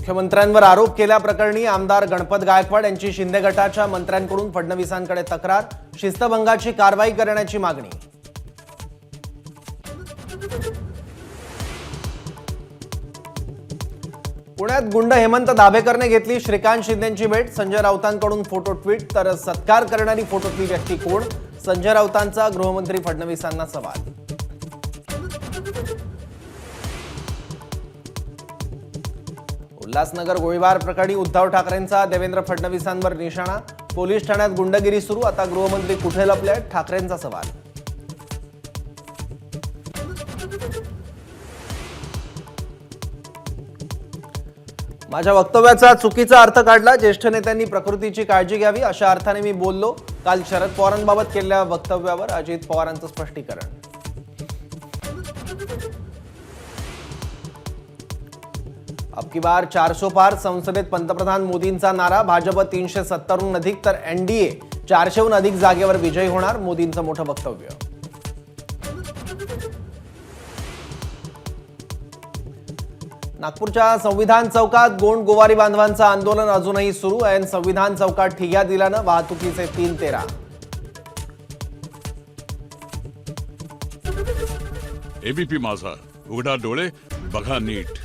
मुख्यमंत्र्यांवर आरोप केल्याप्रकरणी आमदार गणपत गायकवाड यांची शिंदे गटाच्या मंत्र्यांकडून फडणवीसांकडे तक्रार, शिस्तभंगाची कारवाई करण्याची मागणी। पुण्यात गुंड हेमंत दाभेकरने घेतली श्रीकांत शिंदेंची भेट, संजय राऊतांकडून फोटो ट्विट, तर सत्कार करणारी फोटोतली व्यक्ती कोण? संजय राऊतांचा गृहमंत्री फडणवीसांना सवाल। उल्हासनगर गोळीबार प्रकरणी उद्धव ठाकरेंचा देवेंद्र फडणवीसांवर निशाणा, पोलीस ठाण्यात गुंडगिरी सुरू, आता गृहमंत्री कुठे लपले? ठाकरेंचा सवाल। माझ्या वक्तव्याचा चुकीचा अर्थ काढला, ज्येष्ठ नेत्यांनी प्रकृतीची काळजी घ्यावी अशा अर्थाने मी बोललो। काल शरद पवारांबाबत केलेल्या वक्तव्यावर अजित पवारांचं स्पष्टीकरण। अब की बार 400 पार, संसदेत पंतप्रधान मोदींचा नारा, भाजप 370हून अधिक तर एनडीए 400हून अधिक जागेवर विजयी होणार, मोदींचं मोठं वक्तव्य। नागपूरच्या संविधान चौकात गोंड गोवारी बांधवांचं आंदोलन अजूनही सुरू आहे। संविधान चौकात ठिय्या दिल्यानं वाहतुकीचे 3 तेरा। एबीपी माझा, उघडा डोळे बघा नीट।